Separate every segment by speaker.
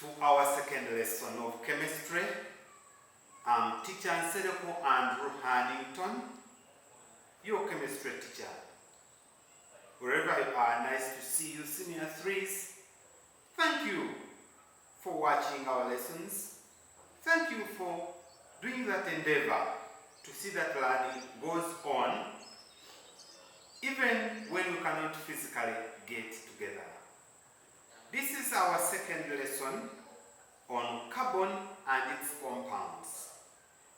Speaker 1: to our second lesson of chemistry. I'm teacher Nsereko and Ruhanington, your chemistry teacher. Wherever you are, nice to see you, senior threes. Thank you for watching our lessons. Thank you for doing that endeavor to see that learning goes on even when we cannot physically get together. This is our second lesson on carbon and its compounds.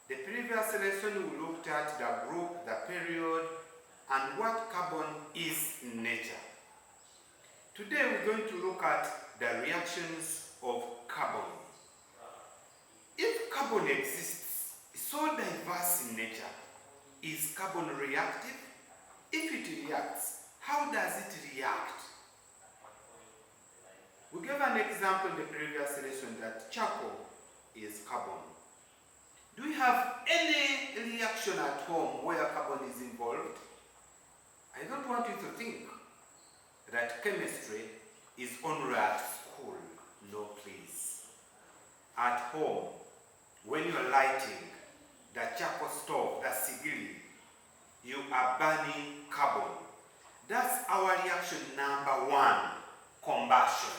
Speaker 1: The previous lesson we looked at the group, the period, and what carbon is in nature. Today we're going to look at the reactions of carbon. If carbon exists, so diverse in nature, is carbon reactive? If it reacts, how does it react? We gave an example in the previous lesson that charcoal is carbon. Do we have any reaction at home where carbon is involved? I don't want you to think that chemistry is only at school. No, please. At home, when you are lighting the charcoal stove, the sigiri, you are burning carbon. That's our reaction number one, combustion.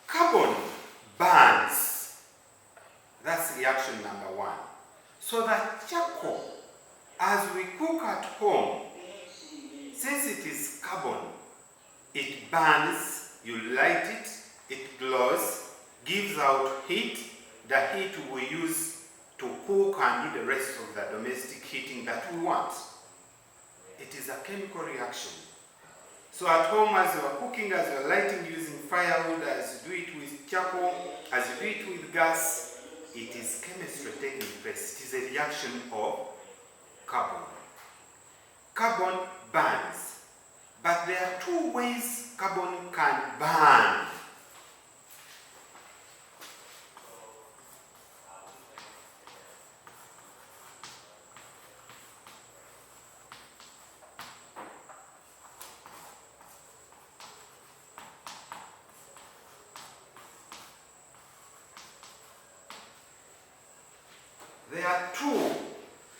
Speaker 1: Carbon burns. That's reaction number one. So that charcoal, as we cook at home, since it is carbon, it burns, you light it, it glows, gives out heat. The heat we use to cook and do the rest of the domestic heating that we want. It is a chemical reaction. So at home, as you are cooking, as you are lighting using firewood, as you do it with charcoal, as you do it with gas, it is chemistry taking place. It is a reaction of carbon. Carbon burns. But there are two ways carbon can burn. There are two,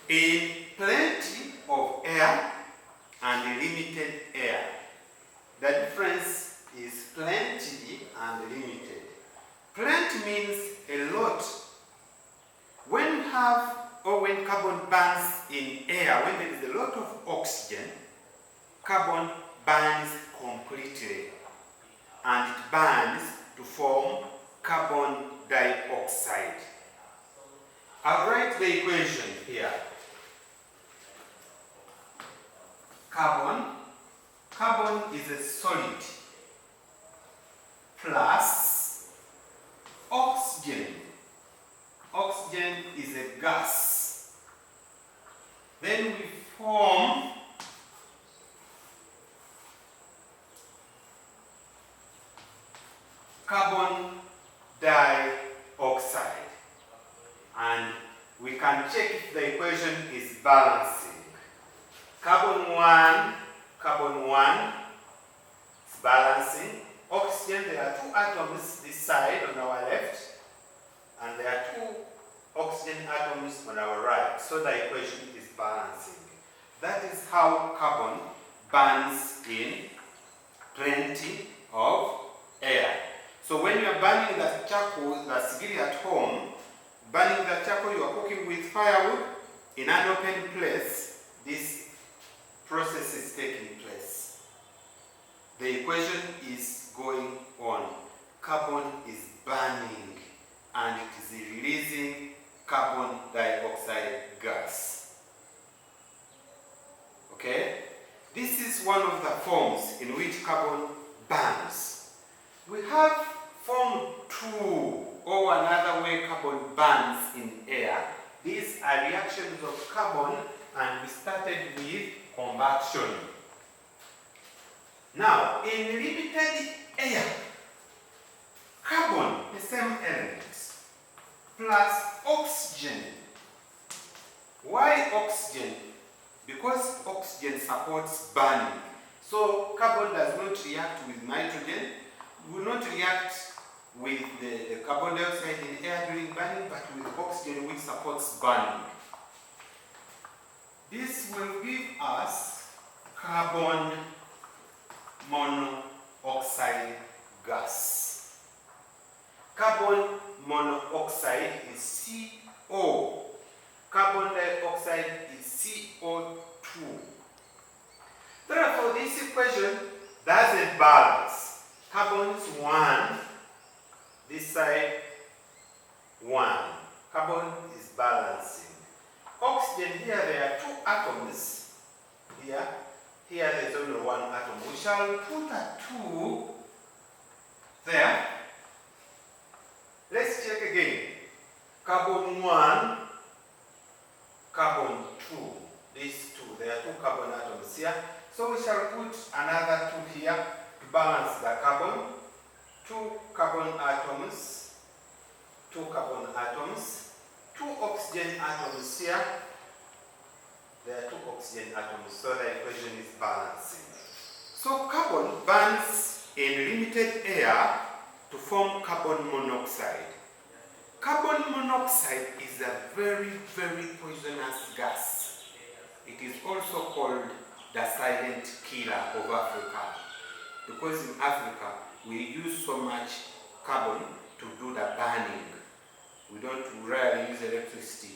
Speaker 1: in plenty of air and limited air. The difference is plenty and limited. Plenty means a lot. When you have, or when carbon burns in air, when there is a lot of oxygen, carbon burns completely. And it burns to form carbon dioxide. I'll write the equation here. Carbon is a solid plus oxygen. Oxygen is a gas. Then we form carbon dioxide. And we can check if the equation is balancing. Carbon 1 is balancing. Oxygen, there are two atoms this side on our left, and there are two oxygen atoms on our right. So the equation is balancing. That is how carbon burns in plenty of air. So when you are burning the charcoal, the sigiri at home, burning the charcoal, you are cooking with firewood in an open place, this process is taking place. The equation is going on. Carbon is burning and it is releasing carbon dioxide gas. Okay? This is one of the forms in which carbon burns. We have form 2, or another way carbon burns in air. These are reactions of carbon, and we started with combustion. Now, in limited air, carbon, the same elements, plus oxygen. Why oxygen? Because oxygen supports burning. So carbon does not react with nitrogen, will not react with the carbon dioxide in air during burning, but with oxygen which supports burning. This will give us carbon monoxide gas. Carbon monoxide is CO. Carbon dioxide is CO2. Therefore, this equation doesn't balance. Carbon is 1, this side 1. Carbon is balancing. Oxygen, here there are 2 atoms. Here there's only 1 atom. We shall put a 2 there. Let's check again. Carbon 1, carbon 2. These 2, there are 2 carbon atoms here. So we shall put another 2 here to balance the carbon. 2 carbon atoms, 2 carbon atoms, 2 oxygen atoms here. There are 2 oxygen atoms, so the equation is balancing. So carbon burns in limited air to form carbon monoxide. Carbon monoxide is a very, very poisonous gas. It is also called the silent killer of Africa, because in Africa we use so much carbon to do the burning. We don't rarely use electricity.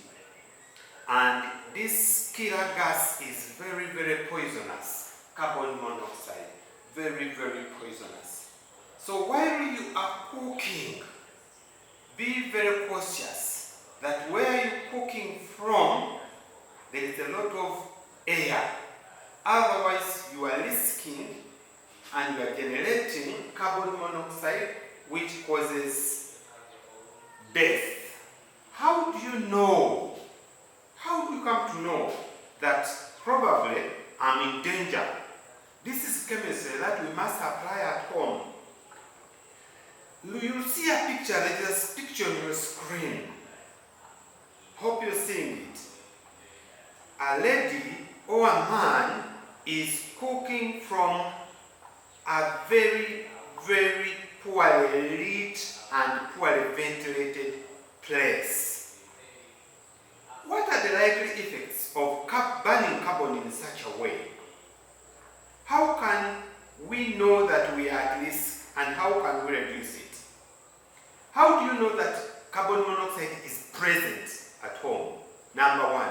Speaker 1: And this killer gas is very, very poisonous. Carbon monoxide, very, very poisonous. So while you are cooking, be very cautious that where you're cooking from, there is a lot of air. Otherwise, you are risking and you are generating carbon monoxide, which causes death. How do you know? How do you come to know that probably I'm in danger? This is chemistry that we must apply at home. You'll see a picture, there is a picture on your screen. Hope you're seeing it. A lady or a man is cooking from a very, very poorly lit and poorly ventilated place. What are the likely effects of burning carbon in such a way? How can we know that we are at risk, and how can we reduce it? How do you know that carbon monoxide is present at home? Number 1,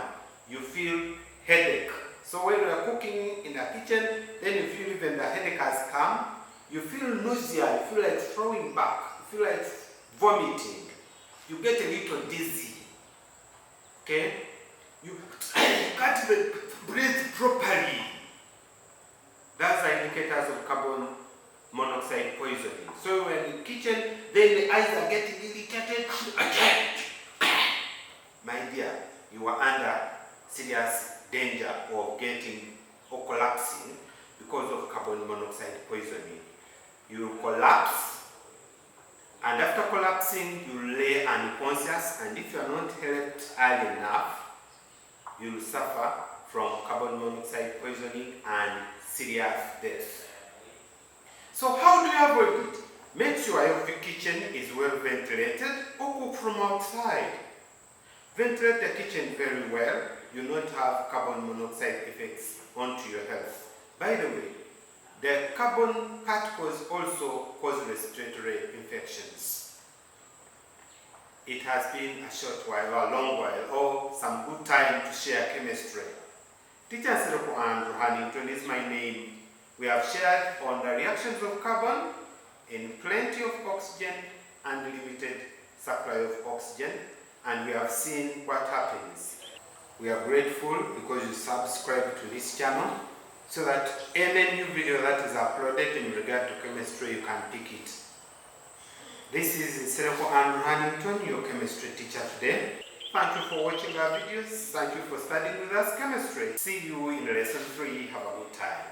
Speaker 1: you feel headache. So when you are cooking in the kitchen, then you feel even the headache has come. You feel nausea, you feel like throwing back, you feel like vomiting. You get a little dizzy. Okay? You can't even breathe properly. That's the indicators of carbon monoxide poisoning. So when in the kitchen, then the eyes are getting irritated. My dear, you are under serious danger of getting or collapsing because of carbon monoxide poisoning. You will collapse, and after collapsing, you lay unconscious, and if you are not helped early enough, you will suffer from carbon monoxide poisoning and serious death. So how do you avoid it? Make sure your kitchen is well ventilated or cook from outside. Ventilate the kitchen very well. You will not have carbon monoxide effects onto your health. By the way, the carbon particles also cause respiratory infections. It has been a short while or a long while or some good time to share chemistry. Teacher Nsereko and Huntington is my name. We have shared on the reactions of carbon in plenty of oxygen and limited supply of oxygen, and we have seen what happens. We are grateful because you subscribe to this channel so that any new video that is uploaded in regard to chemistry, you can pick it. This is Nsereko and Huntington, your chemistry teacher today. Thank you for watching our videos. Thank you for studying with us chemistry. See you in lesson 3. Have a good time.